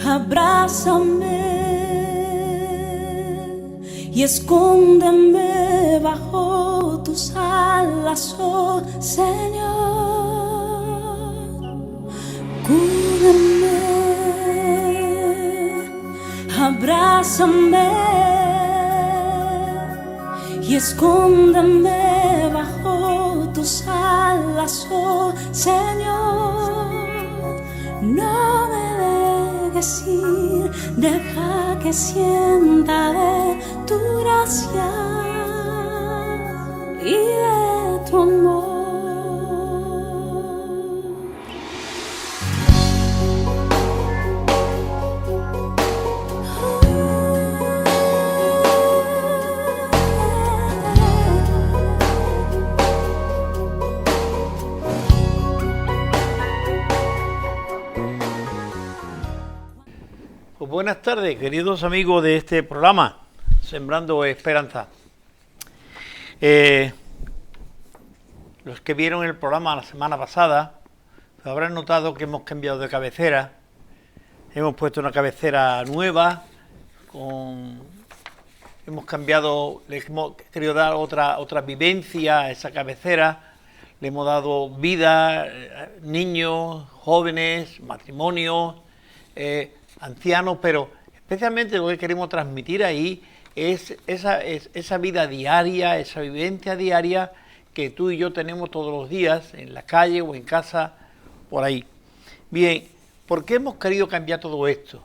Abrázame y escóndeme bajo tus alas, oh Señor. Cúbreme, abrázame y escóndeme bajo tus alas, oh Señor. No me dejes ir, deja que sienta de tu gracia y de tu amor. Buenas tardes, queridos amigos de este programa, Sembrando Esperanza. Los que vieron el programa la semana pasada habrán notado que hemos cambiado de cabecera. Hemos puesto una cabecera nueva, hemos cambiado, le hemos querido dar otra vivencia a esa cabecera. Le hemos dado vida, niños, jóvenes, matrimonios, ancianos, pero especialmente lo que queremos transmitir ahí es esa vida diaria, esa vivencia diaria que tú y yo tenemos todos los días en la calle o en casa, por ahí. Bien, ¿por qué hemos querido cambiar todo esto?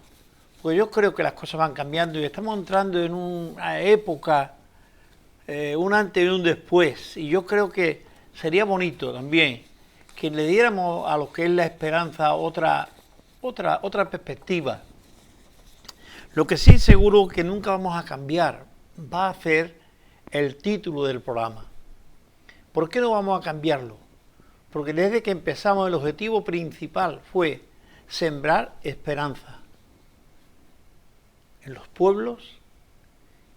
Pues yo creo que las cosas van cambiando y estamos entrando en una época, un antes y un después, y yo creo que sería bonito también que le diéramos a lo que es la esperanza otra perspectiva. Lo que sí seguro que nunca vamos a cambiar va a ser el título del programa. ¿Por qué no vamos a cambiarlo? Porque desde que empezamos el objetivo principal fue sembrar esperanza en los pueblos,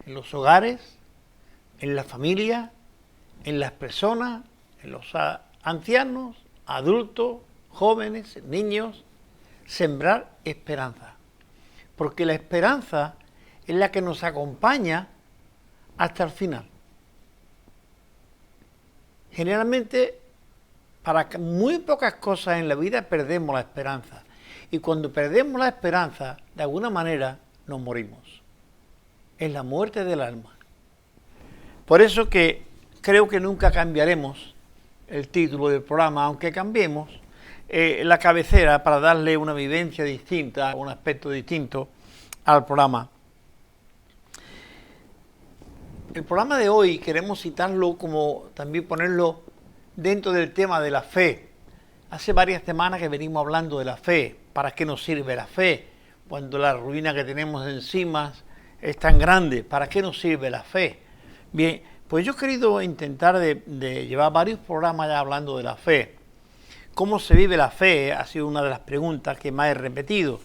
en los hogares, en la familia, en las personas, en los ancianos, adultos, jóvenes, niños. Sembrar esperanza, porque la esperanza es la que nos acompaña hasta el final. Generalmente, para muy pocas cosas en la vida perdemos la esperanza, y cuando perdemos la esperanza, de alguna manera nos morimos. Es la muerte del alma. Por eso que creo que nunca cambiaremos el título del programa, aunque cambiemos la cabecera para darle una vivencia distinta, un aspecto distinto al programa. El programa de hoy queremos citarlo como también ponerlo dentro del tema de la fe. Hace varias semanas que venimos hablando de la fe. ¿Para qué nos sirve la fe? Cuando la ruina que tenemos encima es tan grande, ¿para qué nos sirve la fe? Bien, pues yo he querido intentar de llevar varios programas ya hablando de la fe. ¿Cómo se vive la fe? Ha sido una de las preguntas que más he repetido.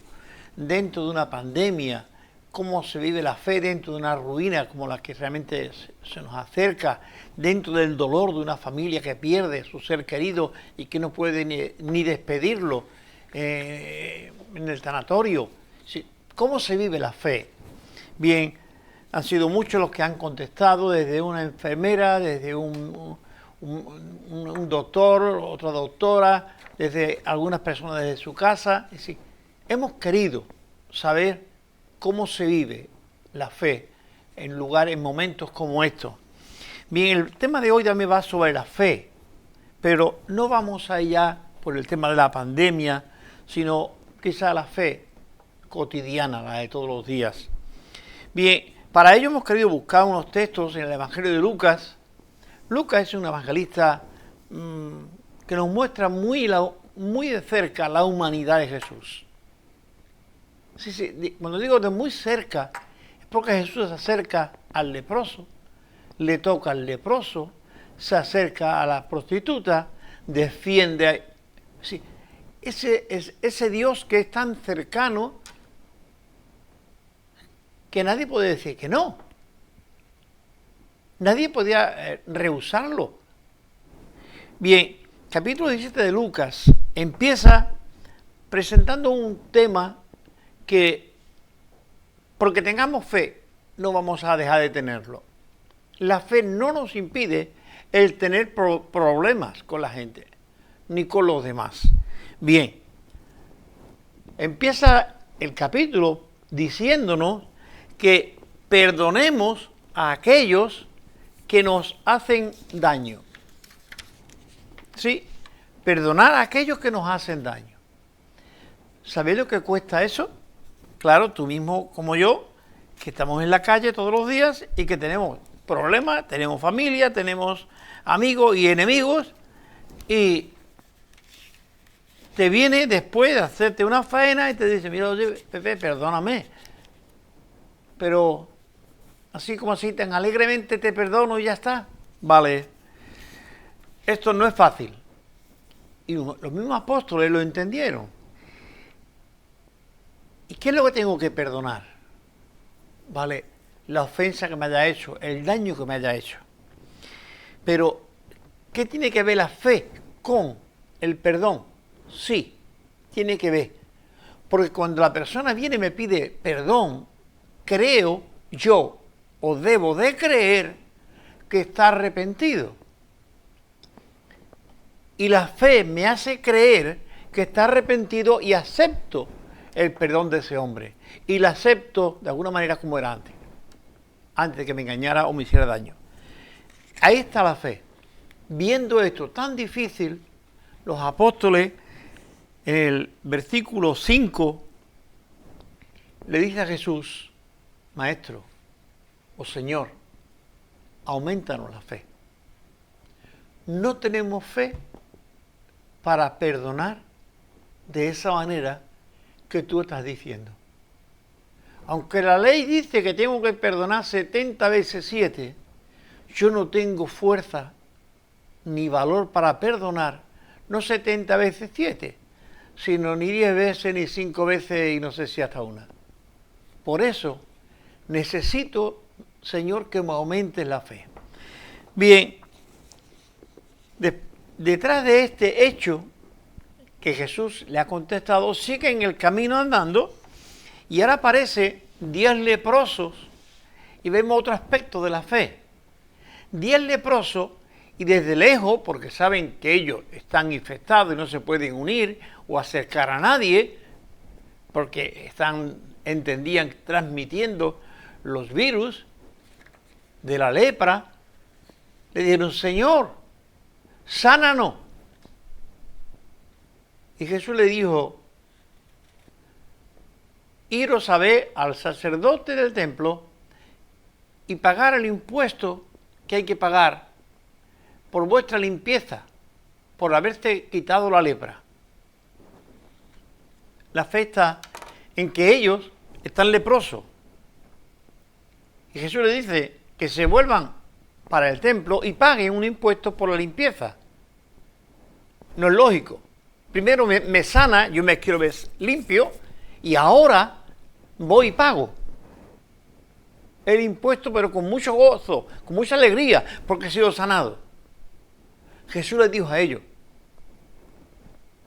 Dentro de una pandemia, ¿cómo se vive la fe dentro de una ruina como la que realmente se nos acerca? Dentro del dolor de una familia que pierde su ser querido y que no puede ni despedirlo en el tanatorio. ¿Cómo se vive la fe? Bien, han sido muchos los que han contestado, desde una enfermera, desde un doctor, otra doctora, desde algunas personas desde su casa. Es decir, hemos querido saber cómo se vive la fe en momentos como estos. Bien, el tema de hoy también va sobre la fe, pero no vamos allá por el tema de la pandemia, sino quizá la fe cotidiana, la de todos los días. Bien, para ello hemos querido buscar unos textos en el Evangelio de Lucas. Lucas es un evangelista que nos muestra muy de cerca la humanidad de Jesús. Sí, cuando digo de muy cerca, es porque Jesús se acerca al leproso, le toca al leproso, se acerca a la prostituta, defiende. Sí, ese Dios que es tan cercano que nadie puede decir que no. Nadie podía rehusarlo. Bien, capítulo 17 de Lucas empieza presentando un tema que, porque tengamos fe, no vamos a dejar de tenerlo. La fe no nos impide el tener problemas con la gente, ni con los demás. Bien, empieza el capítulo diciéndonos que perdonemos a aquellos que nos hacen daño. Sí, perdonar a aquellos que nos hacen daño. ¿Sabéis lo que cuesta eso? Claro, tú mismo como yo, que estamos en la calle todos los días y que tenemos problemas, tenemos familia, tenemos amigos y enemigos, y te viene después de hacerte una faena y te dice, mira, oye, Pepe, perdóname, pero así como así, tan alegremente te perdono y ya está. Vale, esto no es fácil. Y los mismos apóstoles lo entendieron. ¿Y qué es lo que tengo que perdonar? Vale, la ofensa que me haya hecho, el daño que me haya hecho. Pero, ¿qué tiene que ver la fe con el perdón? Sí, tiene que ver. Porque cuando la persona viene y me pide perdón, creo yo, o debo de creer, que está arrepentido. Y la fe me hace creer que está arrepentido y acepto el perdón de ese hombre. Y lo acepto de alguna manera como era antes de que me engañara o me hiciera daño. Ahí está la fe. Viendo esto tan difícil, los apóstoles, en el versículo 5, le dice a Jesús, Maestro o Señor, aumentanos la fe. No tenemos fe para perdonar de esa manera que tú estás diciendo. Aunque la ley dice que tengo que perdonar 70 veces 7, yo no tengo fuerza ni valor para perdonar, no 70 veces 7, sino ni 10 veces, ni 5 veces y no sé si hasta una. Por eso necesito, Señor, que me aumentes la fe. Bien, detrás de este hecho que Jesús le ha contestado, sigue en el camino andando y ahora aparece 10 leprosos y vemos otro aspecto de la fe. 10 leprosos y desde lejos, porque saben que ellos están infectados y no se pueden unir o acercar a nadie, porque entendían transmitiendo los virus de la lepra, le dijeron, Señor, sánanos. Y Jesús le dijo, iros a ver al sacerdote del templo y pagar el impuesto que hay que pagar por vuestra limpieza, por haberte quitado la lepra. La fe está en que ellos están leprosos. Y Jesús le dice que se vuelvan para el templo y paguen un impuesto por la limpieza. No es lógico. Primero me sana, yo me quiero ver limpio, y ahora voy y pago el impuesto, pero con mucho gozo, con mucha alegría, porque he sido sanado. Jesús les dijo a ellos,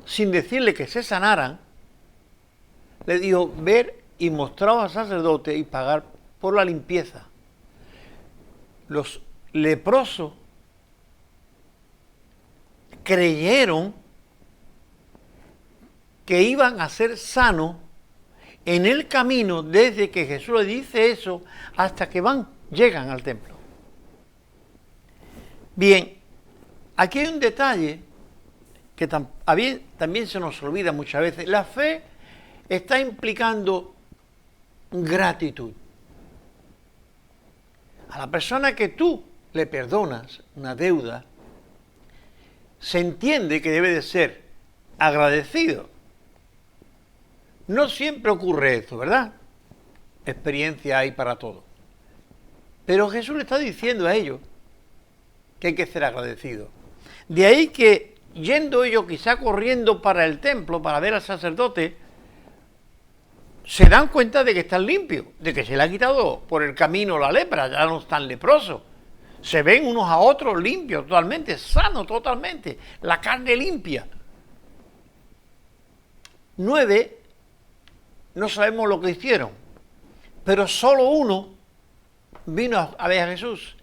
sin decirle que se sanaran, les dijo, ver y mostraos al sacerdote y pagar por la limpieza. Los leprosos creyeron que iban a ser sanos en el camino desde que Jesús les dice eso hasta que llegan al templo. Bien, aquí hay un detalle que también se nos olvida muchas veces. La fe está implicando gratitud. A la persona que tú le perdonas una deuda, se entiende que debe de ser agradecido. No siempre ocurre esto, ¿verdad? Experiencia hay para todo. Pero Jesús le está diciendo a ellos que hay que ser agradecido. De ahí que, yendo ellos quizá corriendo para el templo, para ver al sacerdote, se dan cuenta de que están limpios, de que se le ha quitado por el camino la lepra, ya no están leprosos. Se ven unos a otros limpios totalmente, sanos totalmente, la carne limpia. 9 no sabemos lo que hicieron, pero solo uno vino a ver a Jesús.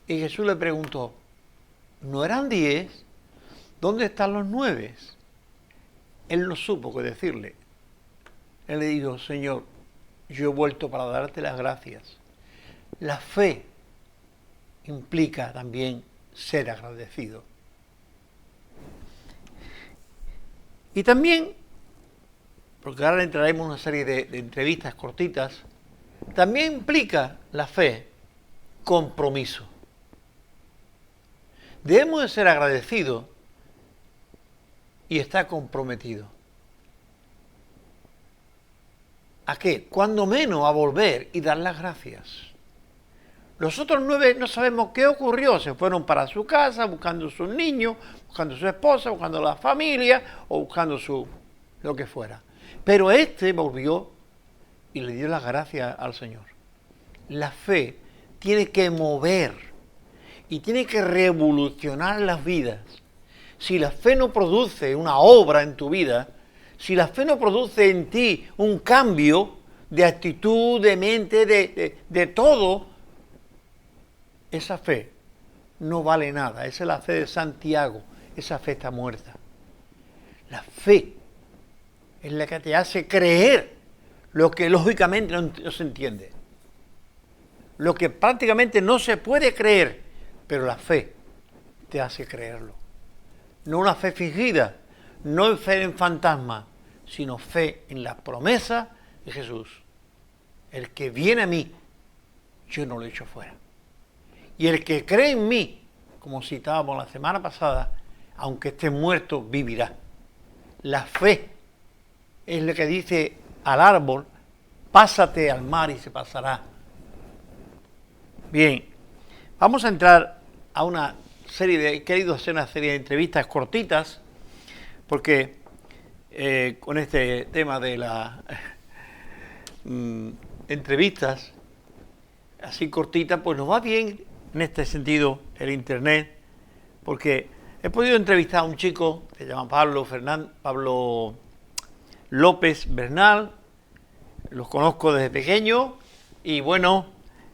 Y Jesús le preguntó, ¿no eran 10? ¿Dónde están los 9? Él no supo qué decirle. Él le dijo, Señor, yo he vuelto para darte las gracias. La fe implica también ser agradecido. Y también, porque ahora entraremos en una serie de entrevistas cortitas, también implica la fe compromiso. Debemos de ser agradecidos y estar comprometidos. ¿A qué? Cuando menos a volver y dar las gracias. Los otros 9 no sabemos qué ocurrió, se fueron para su casa buscando sus niños, buscando su esposa, buscando la familia o buscando lo que fuera. Pero este volvió y le dio las gracias al Señor. La fe tiene que mover y tiene que revolucionar las vidas. Si la fe no produce una obra en tu vida, si la fe no produce en ti un cambio de actitud, de mente, de todo, esa fe no vale nada. Esa es la fe de Santiago. Esa fe está muerta. La fe es la que te hace creer lo que lógicamente no se entiende. Lo que prácticamente no se puede creer, pero la fe te hace creerlo. No una fe fingida, no fe en fantasma, sino fe en la promesa de Jesús. El que viene a mí, yo no lo echo fuera. Y el que cree en mí, como citábamos la semana pasada, aunque esté muerto, vivirá. La fe es lo que dice al árbol, pásate al mar y se pasará. Bien, vamos a entrar a una serie he querido hacer una serie de entrevistas cortitas, porque con este tema de las entrevistas así cortitas, pues nos va bien en este sentido el internet, porque he podido entrevistar a un chico que se llama Pablo López Bernal, los conozco desde pequeño y bueno,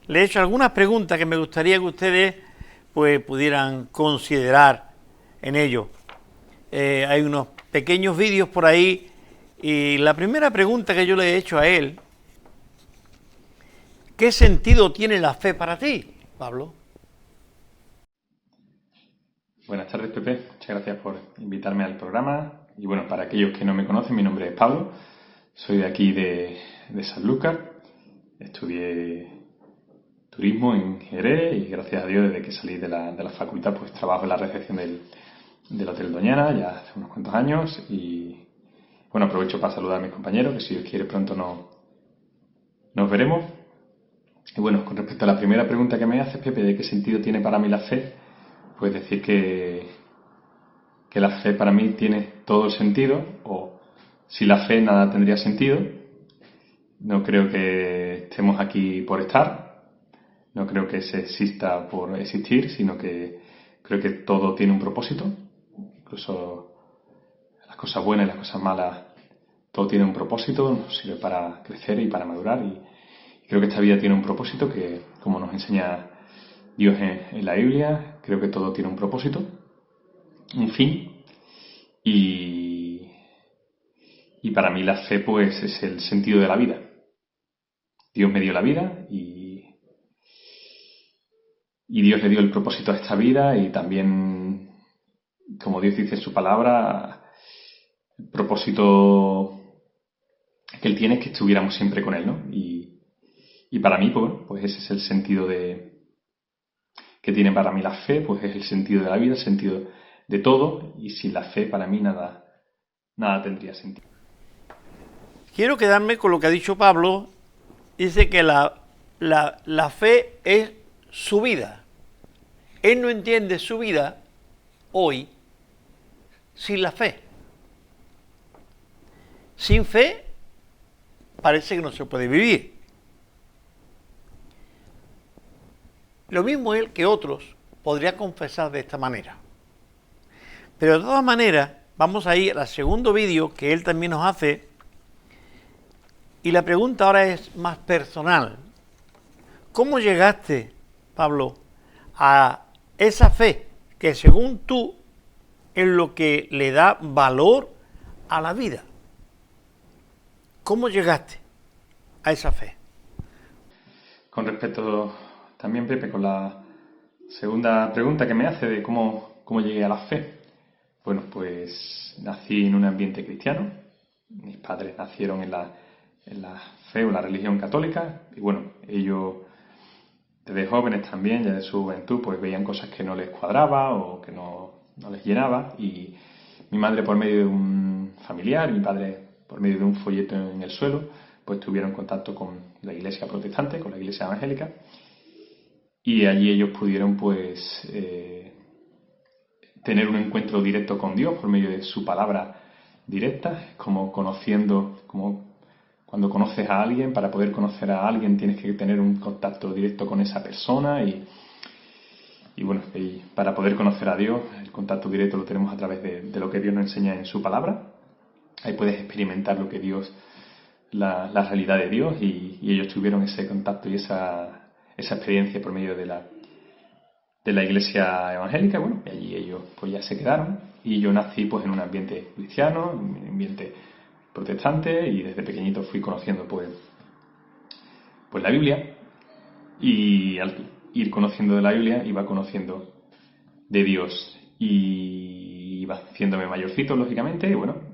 le he hecho algunas preguntas que me gustaría que ustedes pues pudieran considerar en ello. Hay unos pequeños vídeos por ahí y la primera pregunta que yo le he hecho a él, ¿qué sentido tiene la fe para ti, Pablo? Buenas tardes, Pepe. Muchas gracias por invitarme al programa. Y bueno, para aquellos que no me conocen, mi nombre es Pablo. Soy de aquí de Sanlúcar. Estudié turismo en Jerez y gracias a Dios, desde que salí de la facultad, pues trabajo en la recepción del Hotel Doñana ya hace unos cuantos años. Y bueno, aprovecho para saludar a mis compañeros, que si Dios quiere pronto nos veremos. Y bueno, con respecto a la primera pregunta que me haces, Pepe, de qué sentido tiene para mí la fe, pues decir que la fe para mí tiene todo el sentido, o sin la fe nada tendría sentido. No creo que estemos aquí por estar, no creo que se exista por existir, sino que creo que todo tiene un propósito, incluso las cosas buenas y las cosas malas, todo tiene un propósito, nos sirve para crecer y para madurar, y creo que esta vida tiene un propósito que, como nos enseña Dios en la Biblia, creo que todo tiene un propósito, un fin, y para mí la fe pues es el sentido de la vida. Dios me dio la vida y Dios le dio el propósito a esta vida, y también, como Dios dice en su palabra, el propósito que Él tiene es que estuviéramos siempre con Él, ¿no? Y para mí, pues ese es el sentido que tiene para mí la fe, pues es el sentido de la vida, el sentido de todo, y sin la fe para mí nada tendría sentido. Quiero quedarme con lo que ha dicho Pablo. Dice que la fe es su vida. Él no entiende su vida hoy sin la fe. Sin fe parece que no se puede vivir. Lo mismo él que otros podría confesar de esta manera. Pero de todas maneras, vamos a ir al segundo vídeo que él también nos hace. Y la pregunta ahora es más personal. ¿Cómo llegaste, Pablo, a esa fe que según tú es lo que le da valor a la vida? ¿Cómo llegaste a esa fe? Con respecto también, Pepe, con la segunda pregunta que me hace de cómo llegué a la fe. Bueno, pues nací en un ambiente cristiano. Mis padres nacieron en la fe o la religión católica. Y bueno, ellos desde jóvenes también, ya de su juventud, pues veían cosas que no les cuadraba o que no les llenaba. Y mi madre, por medio de un familiar, mi padre por medio de un folleto en el suelo, pues tuvieron contacto con la iglesia protestante, con la iglesia evangélica, y allí ellos pudieron pues tener un encuentro directo con Dios por medio de su palabra directa, como conociendo, como cuando conoces a alguien. Para poder conocer a alguien tienes que tener un contacto directo con esa persona y bueno, y para poder conocer a Dios, el contacto directo lo tenemos a través de lo que Dios nos enseña en su palabra. Ahí puedes experimentar lo que Dios, la realidad de Dios, y ellos tuvieron ese contacto y esa experiencia por medio de la iglesia evangélica. Bueno, y allí ellos pues ya se quedaron, y yo nací pues en un ambiente cristiano, en un ambiente protestante, y desde pequeñito fui conociendo pues la Biblia, y al ir conociendo de la Biblia iba conociendo de Dios y iba haciéndome mayorcito, lógicamente, y bueno,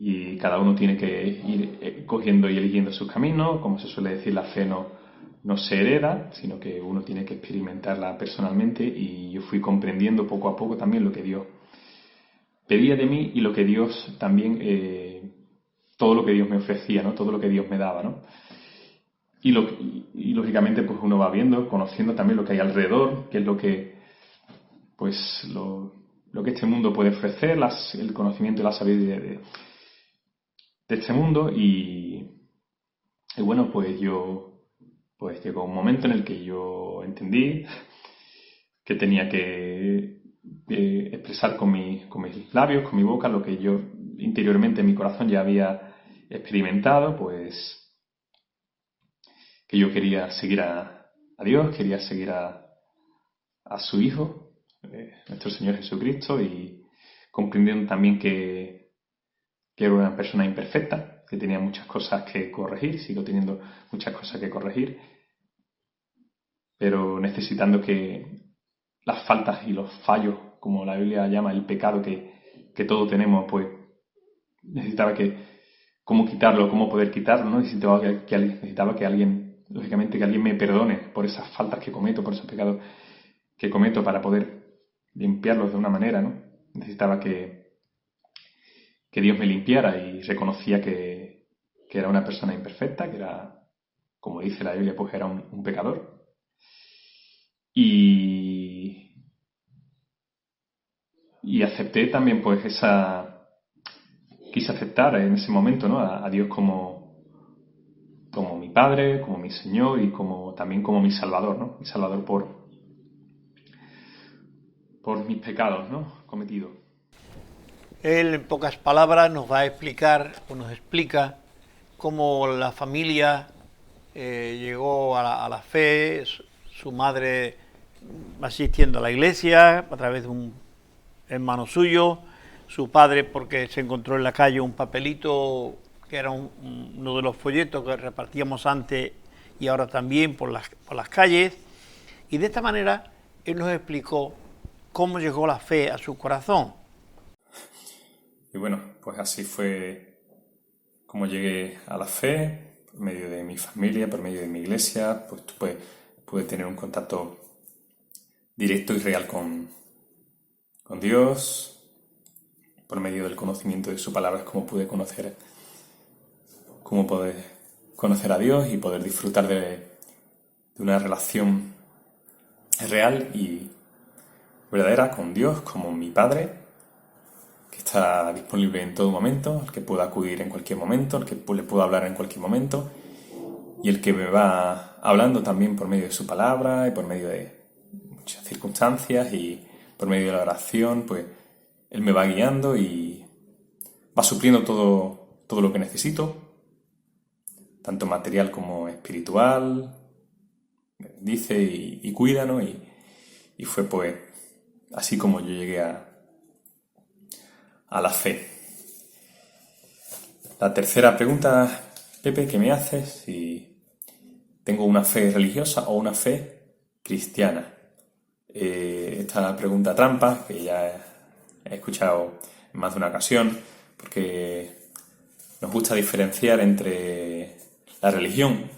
y cada uno tiene que ir cogiendo y eligiendo sus caminos. Como se suele decir, la fe no se hereda, sino que uno tiene que experimentarla personalmente, y yo fui comprendiendo poco a poco también lo que Dios pedía de mí y lo que Dios también, todo lo que Dios me ofrecía, ¿no? Todo lo que Dios me daba, ¿no? Y lógicamente pues uno va viendo, conociendo también lo que hay alrededor, que es lo que pues lo que este mundo puede ofrecer, el conocimiento y la sabiduría de este mundo. Y bueno, pues llegó un momento en el que yo entendí que tenía que expresar con mis labios, con mi boca, lo que yo interiormente en mi corazón ya había experimentado, pues que yo quería seguir a Dios, quería seguir a su Hijo, nuestro Señor Jesucristo, y comprendiendo también que era una persona imperfecta, que tenía muchas cosas que corregir, sigo teniendo muchas cosas que corregir, pero necesitando que las faltas y los fallos, como la Biblia llama, el pecado que todos tenemos, pues necesitaba cómo quitarlo, cómo poder quitarlo, ¿no? Necesitaba que alguien, lógicamente, que alguien me perdone por esas faltas que cometo, por esos pecados que cometo, para poder limpiarlos de una manera, ¿no? Necesitaba que Dios me limpiara, y reconocía que era una persona imperfecta, que era, como dice la Biblia, pues era un pecador. Y acepté también pues quise aceptar en ese momento, ¿no? a Dios como mi Padre, como mi Señor, y también como mi Salvador, ¿no? Mi Salvador por mis pecados, ¿no? Cometidos. Él, en pocas palabras, nos va a explicar, o nos explica, cómo la familia llegó a la fe, su madre asistiendo a la iglesia a través de un hermano suyo, su padre porque se encontró en la calle un papelito que era uno de los folletos que repartíamos antes y ahora también por las calles, y de esta manera él nos explicó cómo llegó la fe a su corazón. Y bueno, pues así fue como llegué a la fe, por medio de mi familia, por medio de mi iglesia. Pues pude tener un contacto directo y real con Dios, por medio del conocimiento de su palabra, es como pude conocer a Dios y poder disfrutar de una relación real y verdadera con Dios como mi Padre, que está disponible en todo momento, al que puedo acudir en cualquier momento, al que le puedo hablar en cualquier momento, y el que me va hablando también por medio de su palabra y por medio de muchas circunstancias y por medio de la oración, pues Él me va guiando y va supliendo todo lo que necesito, tanto material como espiritual, dice y cuida, ¿no? Y fue pues así como yo llegué a la fe. La tercera pregunta, Pepe, que me haces, si tengo una fe religiosa o una fe cristiana. Esta pregunta trampa, que ya he escuchado en más de una ocasión, porque nos gusta diferenciar entre la religión,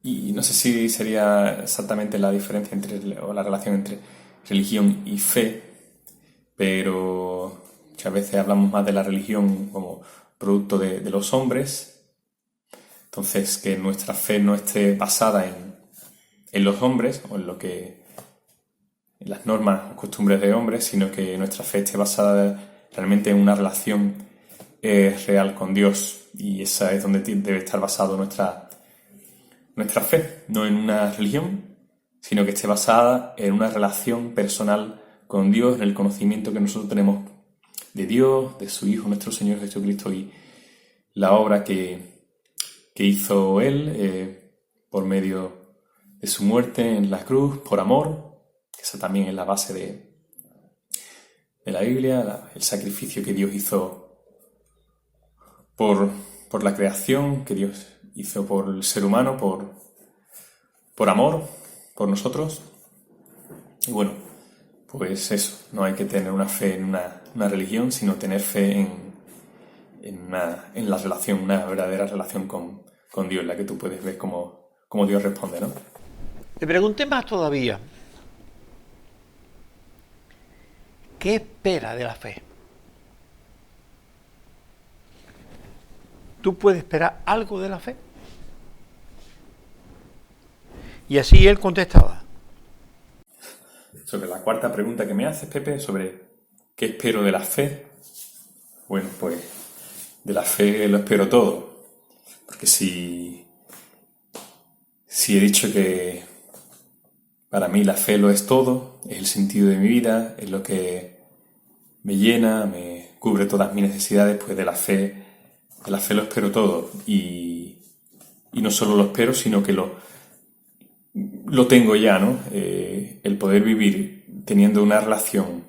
y no sé si sería exactamente la diferencia o la relación entre religión y fe, pero muchas veces hablamos más de la religión como producto de los hombres. Entonces, que nuestra fe no esté basada en los hombres o en las normas o costumbres de hombres, sino que nuestra fe esté basada realmente en una relación real con Dios, y esa es donde debe estar basado nuestra fe, no en una religión, sino que esté basada en una relación personal con Dios, en el conocimiento que nosotros tenemos de Dios, de su Hijo, nuestro Señor Jesucristo, y la obra que hizo Él por medio de su muerte en la cruz, por amor. Esa también es la base de la Biblia, el sacrificio que Dios hizo por la creación, que Dios hizo por el ser humano, por amor, por nosotros. Y bueno, pues eso, no hay que tener una fe en una religión, sino tener fe en la relación, una verdadera relación con Dios, en la que tú puedes ver cómo Dios responde, ¿no? Te pregunté más todavía. ¿Qué espera de la fe? ¿Tú puedes esperar algo de la fe? Y así él contestaba. Sobre la cuarta pregunta que me haces, Pepe, sobre qué espero de la fe. Bueno, pues de la fe lo espero todo. Porque si he dicho que para mí la fe lo es todo, es el sentido de mi vida, es lo que me llena, me cubre todas mis necesidades, pues de la fe lo espero todo. Y no solo lo espero, sino que lo tengo ya, ¿no? El poder vivir teniendo una relación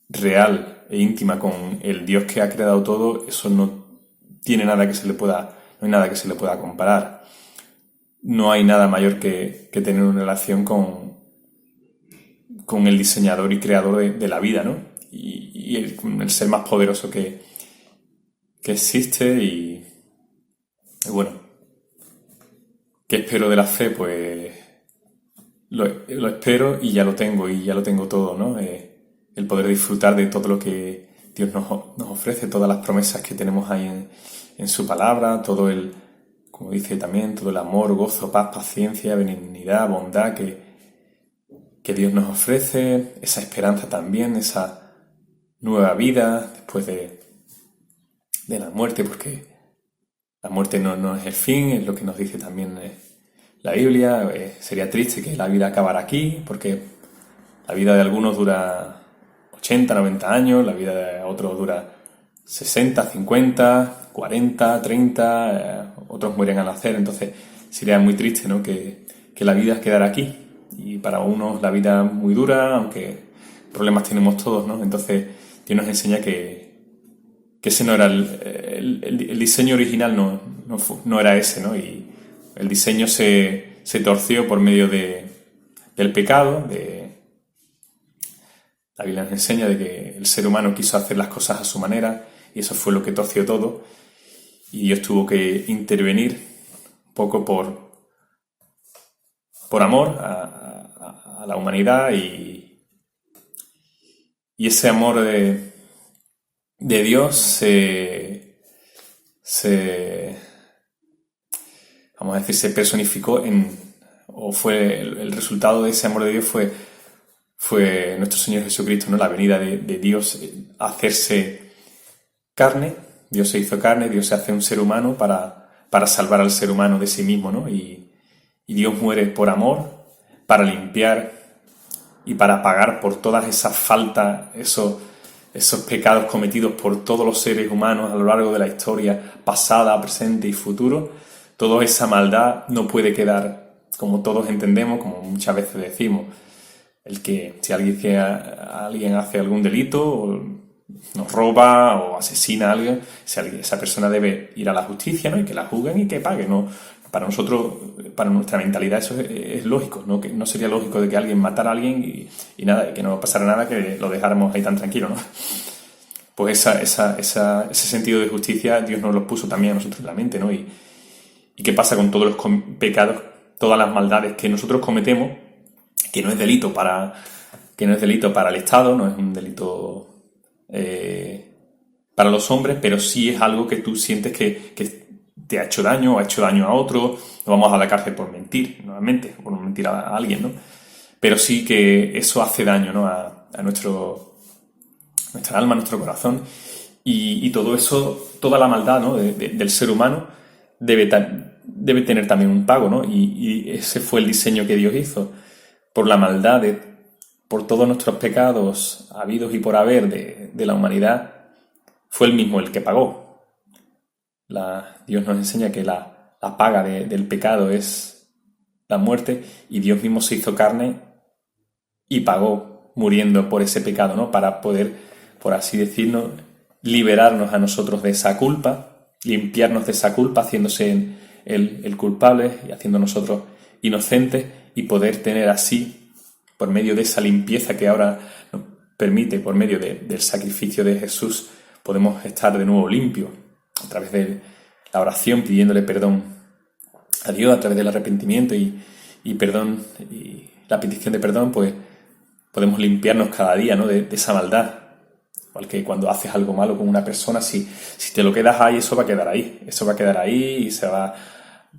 real e íntima con el Dios que ha creado todo, eso no hay nada que se le pueda comparar. No hay nada mayor que tener una relación con el diseñador y creador de la vida, ¿no? Y el ser más poderoso que existe. Y bueno, ¿qué espero de la fe? Pues lo espero y ya lo tengo todo, ¿no? El poder disfrutar de todo lo que Dios nos ofrece, todas las promesas que tenemos ahí en su palabra, todo como dice también, todo el amor, gozo, paz, paciencia, benignidad, bondad que Dios nos ofrece, esa esperanza también, esa nueva vida después de la muerte, porque la muerte no es el fin, es lo que nos dice también la Biblia. Sería triste que la vida acabara aquí, porque la vida de algunos dura 80, 90 años, la vida de otros dura 60, 50, 40, 30, otros mueren al nacer. Entonces sería muy triste, ¿no? que la vida quedara aquí. Y para unos la vida muy dura, aunque problemas tenemos todos, ¿no? Entonces Dios nos enseña que ese no era el diseño original, no era ese, ¿no? Y el diseño se torció por medio del pecado. La Biblia nos enseña de que el ser humano quiso hacer las cosas a su manera, y eso fue lo que torció todo. Y Dios tuvo que intervenir un poco por amor a la humanidad, y ese amor de Dios se personificó o fue el resultado de ese amor de Dios fue nuestro Señor Jesucristo, ¿no? La venida de Dios a hacerse carne. Dios se hizo carne, Dios se hace un ser humano para para salvar al ser humano de sí mismo, ¿no? Y Dios muere por amor, para limpiar y para pagar por todas esas faltas, esos pecados cometidos por todos los seres humanos a lo largo de la historia, pasada, presente y futuro. Toda esa maldad no puede quedar, como todos entendemos, como muchas veces decimos, si alguien hace algún delito, o nos roba o asesina a alguien, esa persona debe ir a la justicia, ¿no? Y que la juzguen y que pague, ¿no? Para nosotros, para nuestra mentalidad, eso es lógico, ¿no? Que no sería lógico de que alguien matara a alguien y nada, y que no pasara nada, que lo dejáramos ahí tan tranquilo, ¿no? Pues ese sentido de justicia Dios nos lo puso también a nosotros en la mente, ¿no? ¿Y qué pasa con todos los pecados, todas las maldades que nosotros cometemos, que no es delito para el Estado, no es un delito para los hombres, pero sí es algo que tú sientes que te ha hecho daño o ha hecho daño a otro? No vamos a la cárcel por mentir, nuevamente, por mentir a alguien, ¿no? Pero sí que eso hace daño, ¿no? a nuestra alma, a nuestro corazón, y todo eso, toda la maldad, ¿no? del ser humano debe tener también un pago, ¿no? Y ese fue el diseño que Dios hizo. Por la maldad, por todos nuestros pecados habidos y por haber de la humanidad, fue Él mismo el que pagó. Dios nos enseña que la paga del pecado es la muerte, y Dios mismo se hizo carne y pagó muriendo por ese pecado, ¿no? Para poder, por así decirlo, liberarnos a nosotros de esa culpa, limpiarnos de esa culpa, haciéndose el culpable y haciendo nosotros inocentes, y poder tener así, por medio de esa limpieza que ahora nos permite, por medio del sacrificio de Jesús, podemos estar de nuevo limpios a través de la oración, pidiéndole perdón a Dios, a través del arrepentimiento y perdón, y la petición de perdón, pues podemos limpiarnos cada día, ¿no? de esa maldad. Igual que cuando haces algo malo con una persona, si te lo quedas ahí, eso va a quedar ahí y se va a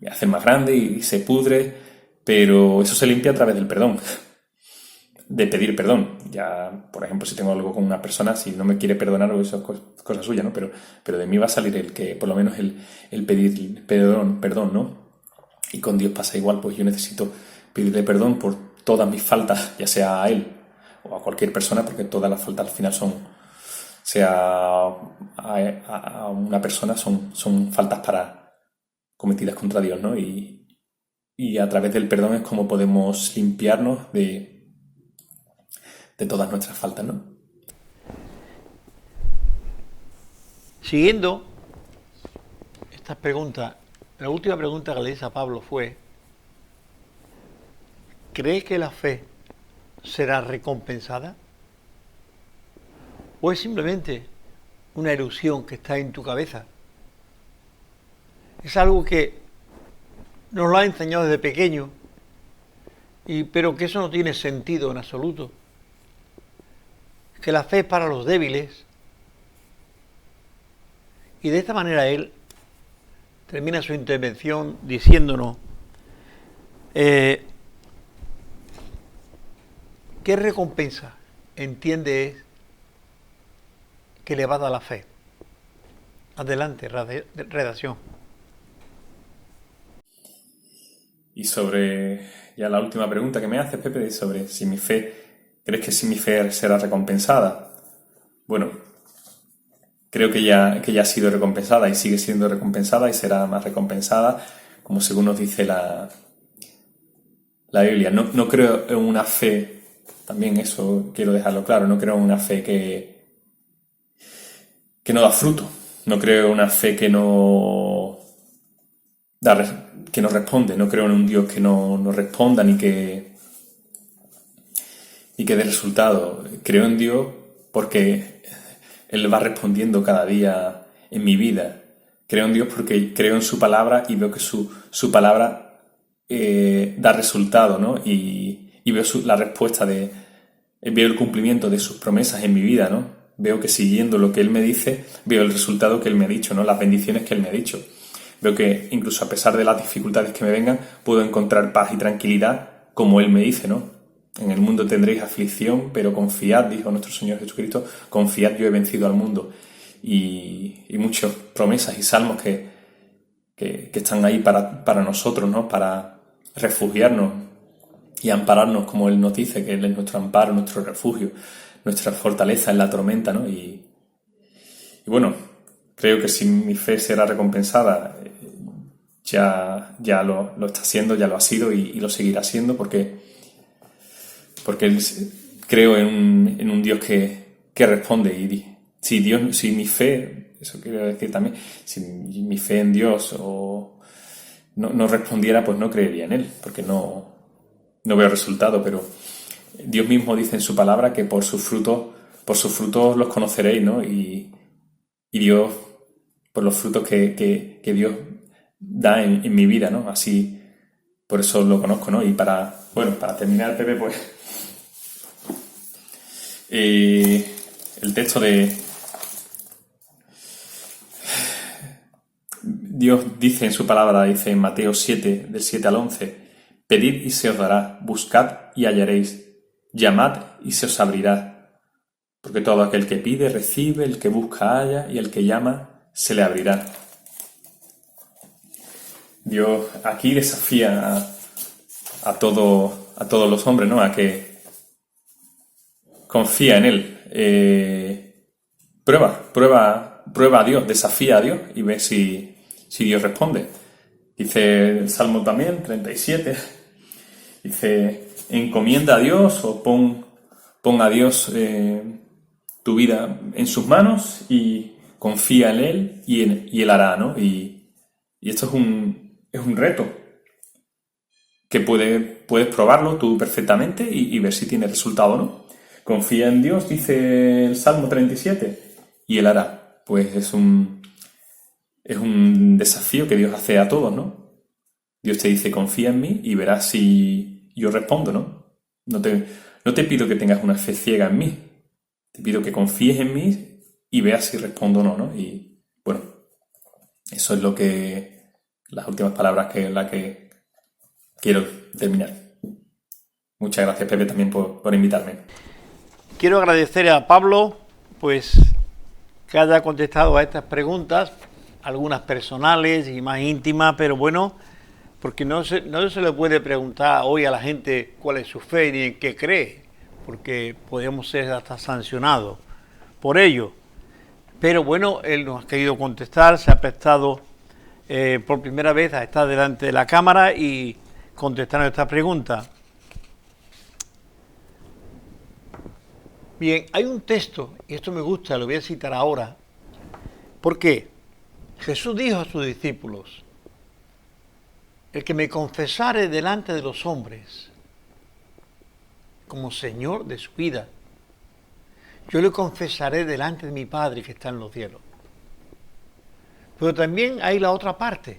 hacer más grande y se pudre, pero eso se limpia a través del perdón, de pedir perdón. Ya, por ejemplo, si tengo algo con una persona, si no me quiere perdonar, eso es cosa suya, ¿no? Pero de mí va a salir el que, por lo menos el pedir perdón, ¿no? Y con Dios pasa igual, pues yo necesito pedirle perdón por todas mis faltas, ya sea a Él o a cualquier persona, porque todas las faltas al final sea a una persona, son faltas cometidas contra Dios, ¿no? Y a través del perdón es como podemos limpiarnos de todas nuestras faltas, ¿no? Siguiendo estas preguntas, la última pregunta que le hice a Pablo fue: ¿cree que la fe será recompensada? ¿O es simplemente una ilusión que está en tu cabeza? Es algo que nos lo ha enseñado desde pequeño, pero que eso no tiene sentido en absoluto. Que la fe es para los débiles. Y de esta manera él termina su intervención diciéndonos ¿qué recompensa entiende que le va a dar la fe? Adelante, redacción. Y sobre ya la última pregunta que me haces, Pepe, sobre si mi fe, ¿crees que si mi fe será recompensada? Bueno, creo que ya ha sido recompensada y sigue siendo recompensada y será más recompensada, como según nos dice la Biblia. No creo en una fe, también eso quiero dejarlo claro, no creo en una fe que no da fruto. No creo en una fe que no responde. No creo en un Dios que no responda ni que dé resultado. Creo en Dios porque Él va respondiendo cada día en mi vida. Creo en Dios porque creo en su palabra y veo que su palabra da resultado, ¿no? Y veo la respuesta veo el cumplimiento de sus promesas en mi vida, ¿no? Veo que siguiendo lo que Él me dice, veo el resultado que Él me ha dicho, ¿no? Las bendiciones que Él me ha dicho. Veo que incluso a pesar de las dificultades que me vengan, puedo encontrar paz y tranquilidad como Él me dice, ¿no? En el mundo tendréis aflicción, pero confiad, dijo nuestro Señor Jesucristo, confiad, yo he vencido al mundo. Y muchas promesas y salmos que que están ahí para nosotros, ¿no? Para refugiarnos y ampararnos, como Él nos dice, que Él es nuestro amparo, nuestro refugio, nuestra fortaleza en la tormenta, ¿no? Y bueno, creo que si mi fe será recompensada, ya lo está siendo, ya lo ha sido y lo seguirá siendo, porque creo en un Dios que responde. Y si mi fe, eso quiero decir también, si mi fe en Dios no respondiera, pues no creería en Él, porque no veo resultado. Pero Dios mismo dice en su palabra que por sus frutos los conoceréis, ¿no? Y Dios, por los frutos que Dios da en mi vida, ¿no? Así, por eso lo conozco, ¿no? Y para terminar, Pepe, pues el texto de Dios dice en su palabra, dice en Mateo 7, del 7 al 11, pedid y se os dará, buscad y hallaréis, llamad y se os abrirá. Porque todo aquel que pide, recibe, el que busca, halla, y el que llama, se le abrirá. Dios aquí desafía a todos los hombres, ¿no? A que confía en Él. Prueba a Dios, desafía a Dios y ve si Dios responde. Dice el Salmo también, 37, dice, encomienda a Dios o pon a Dios tu vida en sus manos y confía en Él y Él hará, ¿no? Y esto es un reto que puedes probarlo tú perfectamente y ver si tiene resultado o no. Confía en Dios, dice el Salmo 37, y Él hará. Pues es un desafío que Dios hace a todos, ¿no? Dios te dice, confía en mí y verás si yo respondo, ¿no? No te pido que tengas una fe ciega en mí. Te pido que confíes en mí y veas si respondo o no, ¿no? Y bueno, eso es las últimas palabras en las que quiero terminar. Muchas gracias, Pepe, también por invitarme. Quiero agradecer a Pablo, pues, que haya contestado a estas preguntas, algunas personales y más íntimas, pero bueno, porque no se le puede preguntar hoy a la gente cuál es su fe ni en qué cree, porque podemos ser hasta sancionados por ello. Pero bueno, él nos ha querido contestar, se ha prestado por primera vez a estar delante de la cámara y contestar esta pregunta. Bien, hay un texto, y esto me gusta, lo voy a citar ahora, porque Jesús dijo a sus discípulos, el que me confesare delante de los hombres como Señor de su vida, yo le confesaré delante de mi Padre que está en los cielos. Pero también hay la otra parte,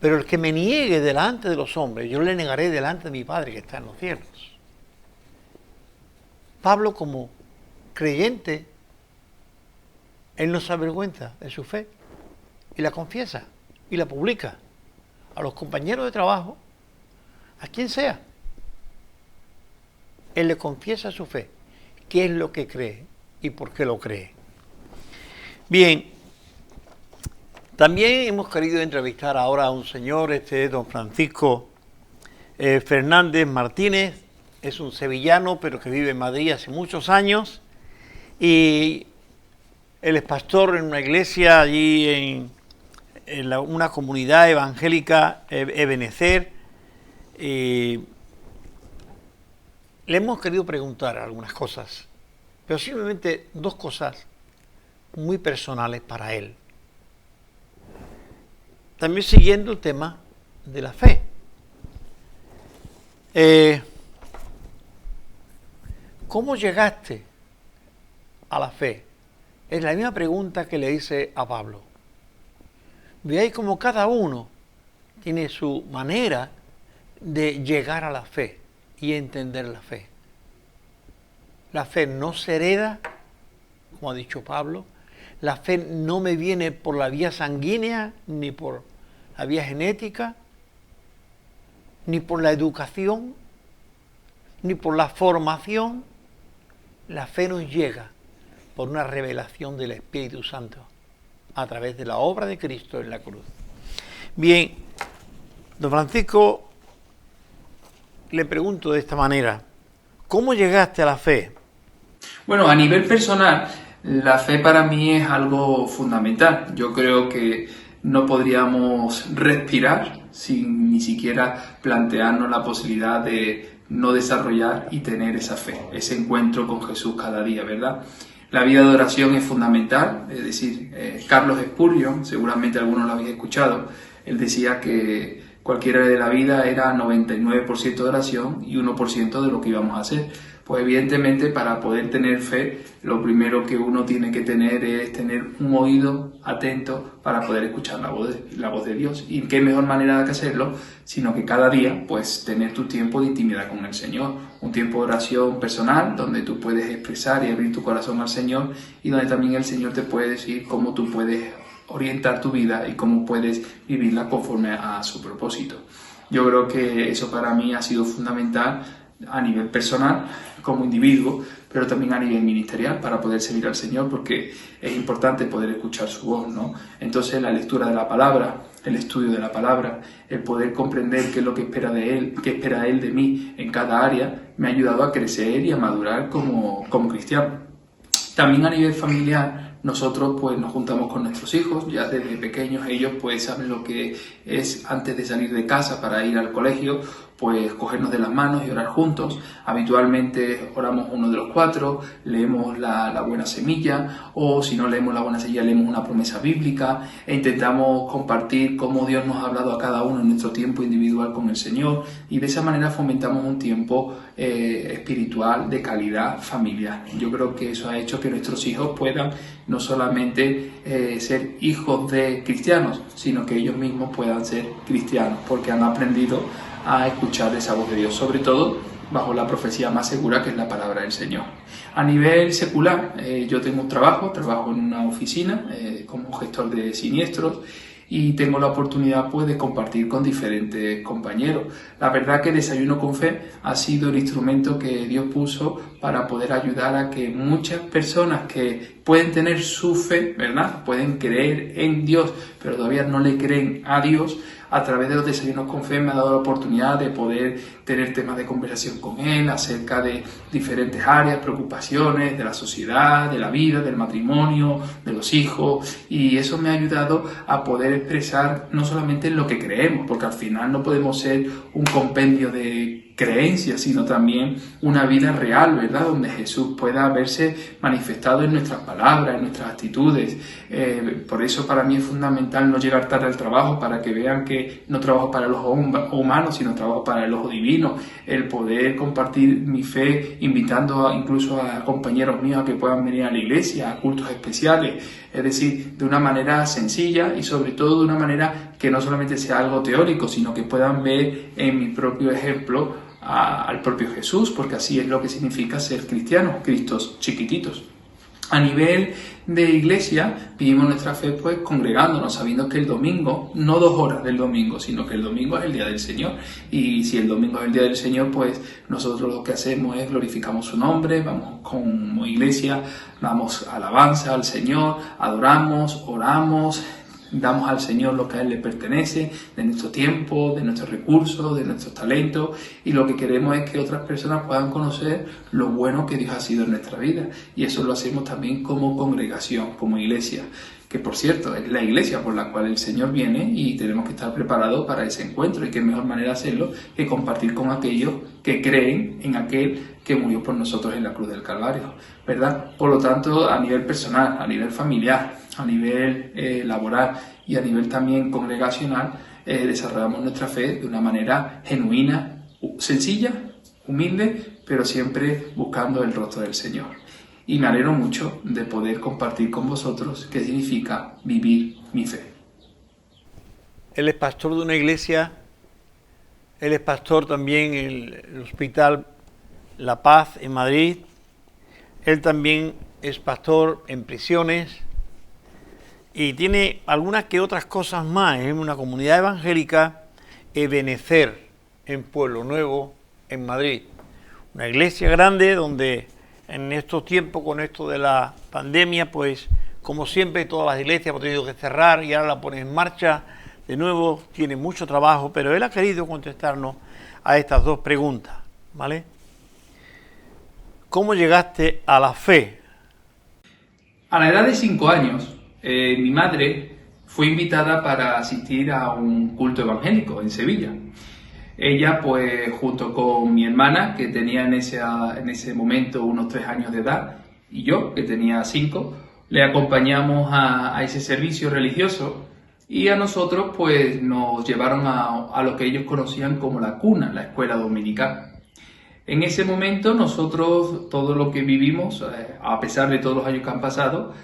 pero el que me niegue delante de los hombres, yo le negaré delante de mi Padre que está en los cielos. Pablo, como creyente, él no se avergüenza de su fe y la confiesa y la publica a los compañeros de trabajo, a quien sea. Él le confiesa su fe, qué es lo que cree y por qué lo cree. Bien, también hemos querido entrevistar ahora a un señor, don Francisco Fernández Martínez. Es un sevillano, pero que vive en Madrid hace muchos años, y él es pastor en una iglesia allí en una comunidad evangélica, Ebenecer. Le hemos querido preguntar algunas cosas, pero simplemente dos cosas muy personales para él. También siguiendo el tema de la fe. ¿Cómo llegaste a la fe? Es la misma pregunta que le hice a Pablo. Veáis como cada uno tiene su manera de llegar a la fe y entender la fe. La fe no se hereda, como ha dicho Pablo. La fe no me viene por la vía sanguínea, ni por la vía genética, ni por la educación, ni por la formación. La fe nos llega por una revelación del Espíritu Santo a través de la obra de Cristo en la cruz. Bien, don Francisco, le pregunto de esta manera, ¿cómo llegaste a la fe? Bueno, a nivel personal, la fe para mí es algo fundamental. Yo creo que no podríamos respirar sin ni siquiera plantearnos la posibilidad de no desarrollar y tener esa fe, ese encuentro con Jesús cada día, ¿verdad? La vida de oración es fundamental, es decir, Carlos Spurgeon, seguramente algunos lo habéis escuchado, él decía que cualquier área de la vida era 99% de oración y 1% de lo que íbamos a hacer. Pues evidentemente para poder tener fe, lo primero que uno tiene que tener es tener un oído atento para poder escuchar la voz de Dios. Y qué mejor manera de hacerlo, sino que cada día pues tener tu tiempo de intimidad con el Señor. Un tiempo de oración personal donde tú puedes expresar y abrir tu corazón al Señor y donde también el Señor te puede decir cómo tú puedes orientar tu vida y cómo puedes vivirla conforme a su propósito. Yo creo que eso para mí ha sido fundamental a nivel personal, como individuo, pero también a nivel ministerial para poder servir al Señor, porque es importante poder escuchar su voz, ¿no? Entonces la lectura de la palabra, el estudio de la palabra, el poder comprender qué es lo que espera de Él, qué espera Él de mí en cada área, me ha ayudado a crecer y a madurar como cristiano. También a nivel familiar, nosotros pues nos juntamos con nuestros hijos, ya desde pequeños ellos pues saben lo que es antes de salir de casa para ir al colegio, pues cogernos de las manos y orar juntos. Habitualmente oramos uno de los cuatro, leemos la buena semilla, o si no leemos la buena semilla, leemos una promesa bíblica e intentamos compartir cómo Dios nos ha hablado a cada uno en nuestro tiempo individual con el Señor, y de esa manera fomentamos un tiempo espiritual de calidad familiar. Yo creo que eso ha hecho que nuestros hijos puedan no solamente ser hijos de cristianos, sino que ellos mismos puedan ser cristianos, porque han aprendido a escuchar esa voz de Dios, sobre todo bajo la profecía más segura, que es la palabra del Señor. A nivel secular, yo tengo un trabajo en una oficina como gestor de siniestros, y tengo la oportunidad pues de compartir con diferentes compañeros. La verdad que Desayuno con Fe ha sido el instrumento que Dios puso para poder ayudar a que muchas personas que pueden tener su fe, ¿verdad?, pueden creer en Dios, pero todavía no le creen a Dios, a través de los Desayunos con Fe me ha dado la oportunidad de poder tener temas de conversación con él acerca de diferentes áreas, preocupaciones de la sociedad, de la vida, del matrimonio, de los hijos, y eso me ha ayudado a poder expresar no solamente lo que creemos, porque al final no podemos ser un compendio de creencias, sino también una vida real, ¿verdad?, donde Jesús pueda verse manifestado en nuestras palabras, en nuestras actitudes. Por eso para mí es fundamental no llegar tarde al trabajo, para que vean que no trabajo para el ojo humano, sino trabajo para el ojo divino. El poder compartir mi fe invitando incluso a compañeros míos a que puedan venir a la iglesia, a cultos especiales, es decir, de una manera sencilla y sobre todo de una manera que no solamente sea algo teórico, sino que puedan ver en mi propio ejemplo al propio Jesús, porque así es lo que significa ser cristianos, Cristos chiquititos. A nivel de iglesia, vivimos nuestra fe pues congregándonos, sabiendo que el domingo, no 2 horas del domingo, sino que el domingo es el día del Señor. Y si el domingo es el día del Señor, pues nosotros lo que hacemos es glorificamos su nombre, vamos como iglesia, damos alabanza al Señor, adoramos, oramos, damos al Señor lo que a Él le pertenece, de nuestro tiempo, de nuestros recursos, de nuestros talentos, y lo que queremos es que otras personas puedan conocer lo bueno que Dios ha sido en nuestra vida, y eso lo hacemos también como congregación, como iglesia, que por cierto es la iglesia por la cual el Señor viene, y tenemos que estar preparados para ese encuentro, y qué mejor manera de hacerlo que compartir con aquellos que creen en aquel que murió por nosotros en la cruz del Calvario, ¿verdad? Por lo tanto, a nivel personal, a nivel familiar, a nivel laboral y a nivel también congregacional, desarrollamos nuestra fe de una manera genuina, sencilla, humilde, pero siempre buscando el rostro del Señor. Y me alegro mucho de poder compartir con vosotros qué significa vivir mi fe. Él es pastor de una iglesia, él es pastor también en el Hospital La Paz en Madrid, él también es pastor en prisiones y tiene algunas que otras cosas más. Es una comunidad evangélica, Ebenecer, en Pueblo Nuevo, en Madrid. Una iglesia grande donde en estos tiempos, con esto de la pandemia, pues como siempre todas las iglesias hemos tenido que cerrar y ahora la ponen en marcha de nuevo tiene mucho trabajo, pero él ha querido contestarnos a estas dos preguntas, ¿vale? ¿Cómo llegaste a la fe? A la edad de 5 años, mi madre fue invitada para asistir a un culto evangélico en Sevilla. Ella, pues, junto con mi hermana, que tenía en ese momento unos 3 años de edad, y yo, que tenía 5, le acompañamos a ese servicio religioso, y a nosotros, pues, nos llevaron a lo que ellos conocían como la cuna, la escuela dominical. En ese momento nosotros, todo lo que vivimos, a pesar de todos los años que han pasado,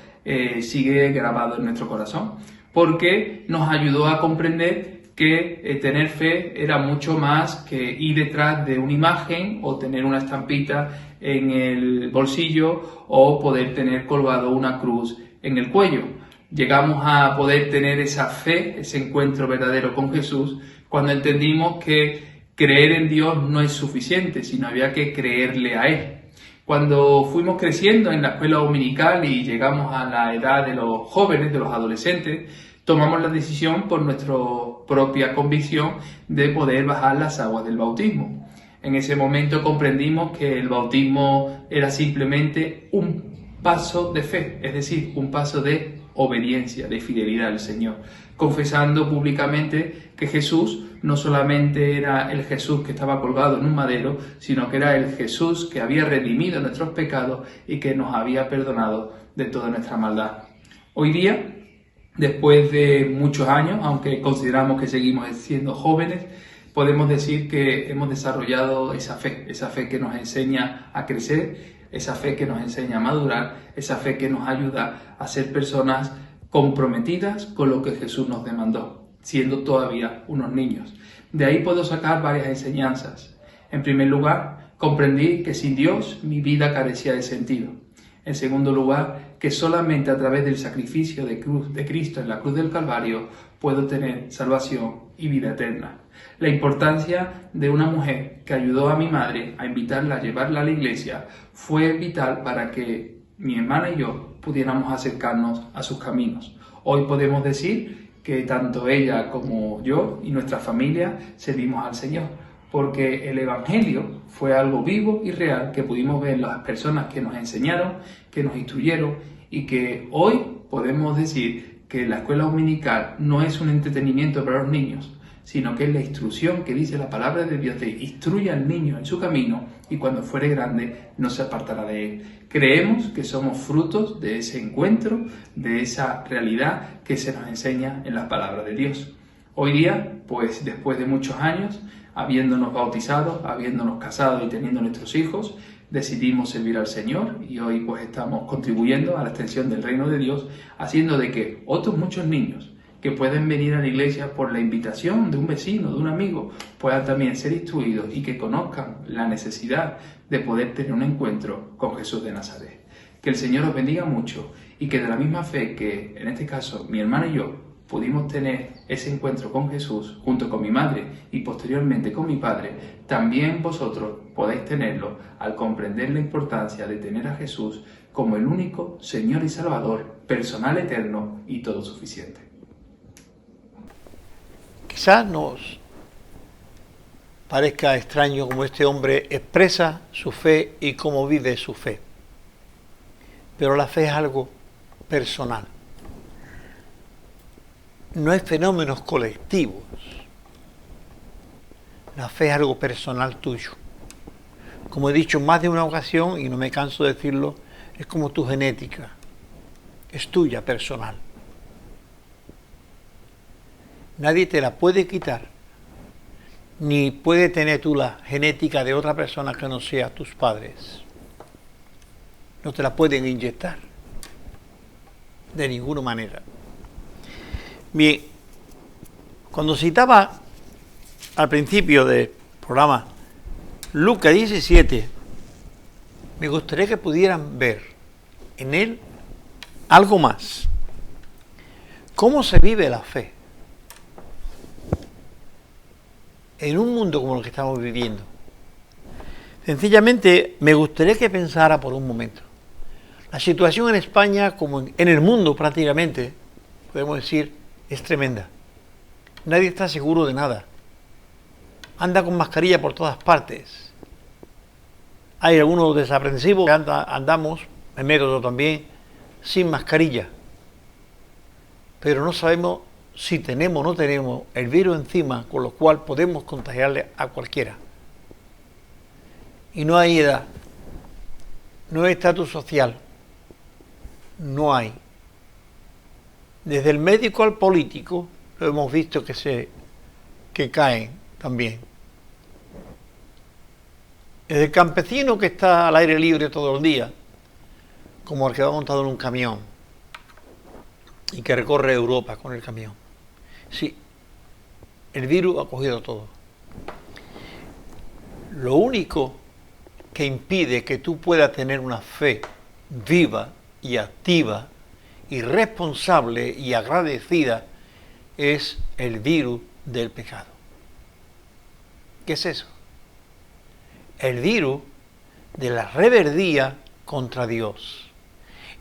sigue grabado en nuestro corazón, porque nos ayudó a comprender que tener fe era mucho más que ir detrás de una imagen o tener una estampita en el bolsillo o poder tener colgado una cruz en el cuello. Llegamos a poder tener esa fe, ese encuentro verdadero con Jesús, cuando entendimos que creer en Dios no es suficiente, sino había que creerle a Él. Cuando fuimos creciendo en la escuela dominical y llegamos a la edad de los jóvenes, de los adolescentes, tomamos la decisión por nuestra propia convicción de poder bajar las aguas del bautismo. En ese momento comprendimos que el bautismo era simplemente un paso de fe, es decir, un paso de obediencia, de fidelidad al Señor, confesando públicamente que Jesús no solamente era el Jesús que estaba colgado en un madero, sino que era el Jesús que había redimido nuestros pecados y que nos había perdonado de toda nuestra maldad. Hoy día, después de muchos años, aunque consideramos que seguimos siendo jóvenes, podemos decir que hemos desarrollado esa fe que nos enseña a crecer, esa fe que nos enseña a madurar, esa fe que nos ayuda a ser personas comprometidas con lo que Jesús nos demandó, siendo todavía unos niños. De ahí puedo sacar varias enseñanzas. En primer lugar, comprendí que sin Dios mi vida carecía de sentido. En segundo lugar, que solamente a través del sacrificio de Cristo en la cruz del Calvario puedo tener salvación y vida eterna. La importancia de una mujer que ayudó a mi madre a invitarla a llevarla a la iglesia fue vital para que mi hermana y yo pudiéramos acercarnos a sus caminos. Hoy podemos decir que tanto ella como yo y nuestra familia servimos al Señor, porque el Evangelio fue algo vivo y real que pudimos ver en las personas que nos enseñaron, que nos instruyeron, y que hoy podemos decir que la escuela dominical no es un entretenimiento para los niños, sino que es la instrucción que dice la palabra de Dios de instruye al niño en su camino y cuando fuere grande no se apartará de él. Creemos que somos frutos de ese encuentro, de esa realidad que se nos enseña en la palabra de Dios. Hoy día, pues después de muchos años, habiéndonos bautizado, habiéndonos casado y teniendo nuestros hijos, decidimos servir al Señor y hoy pues estamos contribuyendo a la extensión del reino de Dios, haciendo de que otros muchos niños que pueden venir a la iglesia por la invitación de un vecino, de un amigo, puedan también ser instruidos y que conozcan la necesidad de poder tener un encuentro con Jesús de Nazaret. Que el Señor os bendiga mucho y que de la misma fe que, en este caso, mi hermana y yo pudimos tener ese encuentro con Jesús junto con mi madre y posteriormente con mi padre, también vosotros podéis tenerlo al comprender la importancia de tener a Jesús como el único Señor y Salvador, personal, eterno y todo suficiente. Quizás nos parezca extraño cómo este hombre expresa su fe y cómo vive su fe, pero la fe es algo personal. No es fenómenos colectivos. La fe es algo personal tuyo. Como he dicho en más de una ocasión, y no me canso de decirlo, es como tu genética. Es tuya, personal. Nadie te la puede quitar, ni puede tener tú la genética de otra persona que no sea tus padres. No te la pueden inyectar, de ninguna manera. Bien, cuando citaba al principio del programa Lucas 17, me gustaría que pudieran ver en él algo más. ¿Cómo se vive la fe en un mundo como el que estamos viviendo? Sencillamente me gustaría que pensara por un momento. La situación en España, como en el mundo prácticamente, podemos decir, es tremenda. Nadie está seguro de nada. Anda con mascarilla por todas partes. Hay algunos desaprensivos que andamos, me meto también, sin mascarilla. Pero no sabemos si tenemos o no tenemos el virus encima, con lo cual podemos contagiarle a cualquiera. Y no hay edad, no hay estatus social, no hay. Desde el médico al político lo hemos visto que caen también. Desde el campesino que está al aire libre todo el día, como el que va montado en un camión y que recorre Europa con el camión. Sí, el virus ha cogido todo. Lo único que impide que tú puedas tener una fe viva y activa y responsable y agradecida es el virus del pecado. ¿Qué es eso? El virus de la rebeldía contra Dios.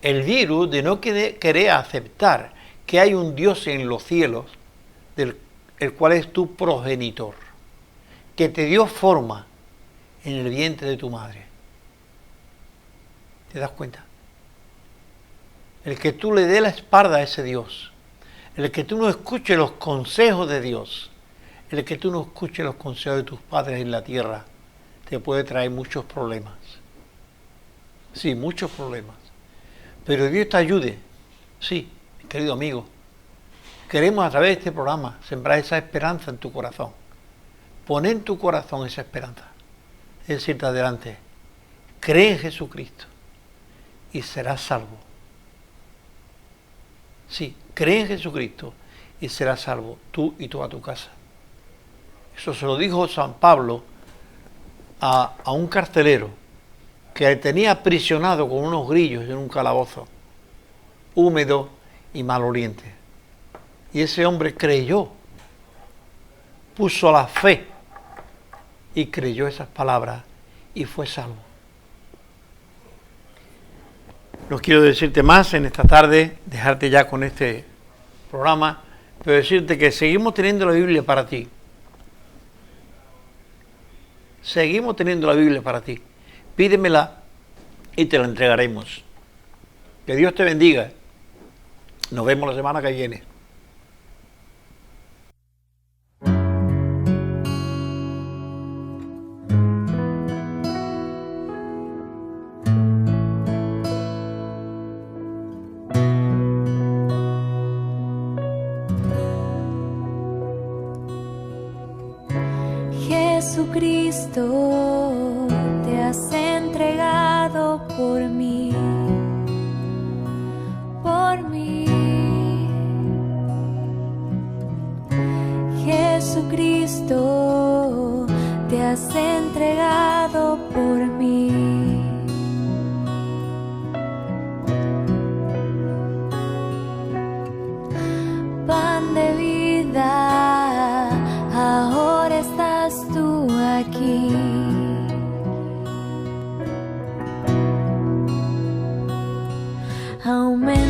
El virus de no querer aceptar que hay un Dios en los cielos, el cual es tu progenitor, que te dio forma en el vientre de tu madre. ¿Te das cuenta? El que tú le dé la espalda a ese Dios, el que tú no escuches los consejos de Dios, el que tú no escuches los consejos de tus padres en la tierra, te puede traer muchos problemas. Sí, muchos problemas. Pero Dios te ayude. Sí, mi querido amigo. Queremos a través de este programa sembrar esa esperanza en tu corazón. Poner en tu corazón esa esperanza. Es decirte adelante, cree en Jesucristo y serás salvo. Sí, cree en Jesucristo y serás salvo, tú y toda tu casa. Eso se lo dijo San Pablo a un carcelero que tenía aprisionado con unos grillos en un calabozo, húmedo y maloliente. Y ese hombre creyó, puso la fe y creyó esas palabras y fue salvo. No quiero decirte más en esta tarde, dejarte ya con este programa, pero decirte que seguimos teniendo la Biblia para ti. Seguimos teniendo la Biblia para ti. Pídemela y te la entregaremos. Que Dios te bendiga. Nos vemos la semana que viene. Jesucristo, te has entregado por mí, por mí. Jesucristo, te has entregado por mí. Pan de vida, ahora estás tú aquí. Aumenta